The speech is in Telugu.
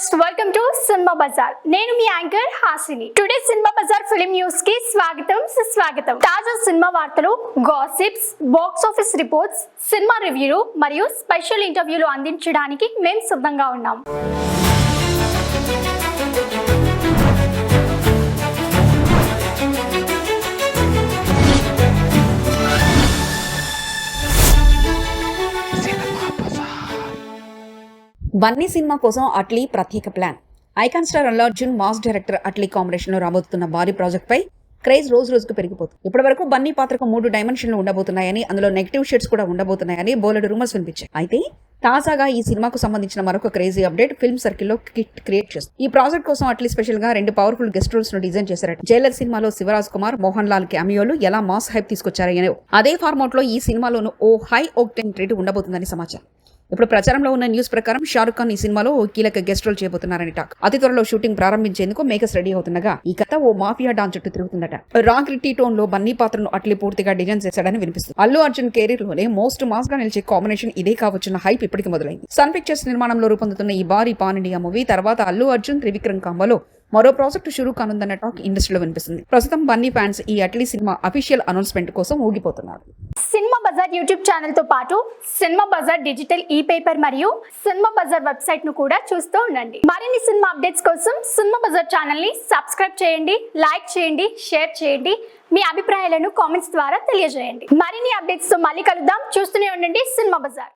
Viewers, welcome to Cinema Bazaar. నేను మీ anchor Hasini. Today Cinema Bazaar film news కి స్వాగతం. తాజా సినిమా వార్తలు, gossips, box office reports, cinema రివ్యూలు మరియు స్పెషల్ ఇంటర్వ్యూలు అందించడానికి మేము సిద్ధంగా ఉన్నాం. బన్నీ సినిమా కోసం అట్లీ ప్రత్యేక plan. Icon star Allu Arjun, mass director Atlee combination లో రాబోతున్న భారీ ప్రాజెక్ట్ పై క్రేజ్ రోజు రోజుకు పెరిగిపోతుంది. ఇప్పటి వరకు బన్నీ పాత్రకు 3 డైమెన్షన్లు ఉండబోతున్నాయని, అందులో నెగిటివ్ షేడ్స్ కూడా ఉండబోతున్నాయని బోలెడు రూమర్స్ వినిపించాయి. అయితే తాజాగా ఈ సినిమాకు సంబంధించిన మరొక క్రేజీ అప్డేట్ ఫిల్మ్ సర్కిల్ లో కిట్ క్రియేట్ చేస్తుంది. ఈ ప్రాజెక్ట్ కోసం అట్లీ స్పెషల్ గా 2 పవర్ఫుల్ గెస్ట్ రోల్స్ ను డిజైన్ చేశారట. జైలర్ సినిమాలో శివరాజ్ కుమార్, మోహన్ లాల్ క్యామియోలు ఎలా మాస్ హైప్ తీసుకొచ్చారో అదే ఫార్మాట్ లో ఈ సినిమాలోనూ ఓ హై ఓక్టెన్ ట్రీట్ ఉండబోతుందని సమాచారం. ఇప్పుడు ప్రచారంలో ఉన్న న్యూస్ ప్రకారం షారుఖ్ ఖాన్ ఈ సినిమాలో ఓ కీలక గెస్ట్ రోల్ చేయబోతున్నారని టాక్. అతి త్వరలో షూటింగ్ ప్రారంభించేందుకు మేకర్స్ రెడీ అవుతుండగా ఈ కథ ఓ మాఫియా డాన్ చుట్టూ తిరుగుతుందట. రా గ్రిట్టి టోన్ లో బన్నీ పాత్రను అట్లీ పూర్తిగా డిజైన్ చేశాడని వినిపిస్తుంది. అల్లు అర్జున్ కెరీర్ లోనే మోస్ట్ మాస్ గా నిలిచే కాంబినేషన్ ఇదే కావచ్చున్న హైప్ ఇప్పటికి మొదలైంది. సన్ పిక్చర్స్ నిర్మాణంలో రూపొందుతున్న ఈ భారీ పాన్ ఇండియా మూవీ తర్వాత అల్లు అర్జున్, త్రివిక్రమ్ కాంబోలో మరో ప్రాజెక్టు షురూ కానుందన్న టాక్ ఇండస్ట్రీలో వినిపిస్తుంది. ప్రస్తుతం బన్నీ ఫ్యాన్స్ ఈ అట్లీ సినిమా అఫీషియల్ అనౌన్స్మెంట్ కోసం ఊగిపోతున్నారు. సినిమా బజార్ యూట్యూబ్ ఛానల్ తో పాటు సినిమా బజార్ డిజిటల్ ఈ పేపర్ మరియు సినిమా బజార్ వెబ్సైట్ ను కూడా చూస్తూ ఉండండి. మరిన్ని సినిమా అప్డేట్స్ కోసం సినిమా బజార్ ఛానల్ ని సబ్స్క్రైబ్ చేయండి, లైక్ చేయండి, షేర్ చేయండి. మీ అభిప్రాయాలను కామెంట్స్ ద్వారా తెలియజేయండి. మరిన్ని అప్డేట్స్ తో మళ్ళీ కలుద్దాం. చూస్తూనే ఉండండి సినిమా బజార్.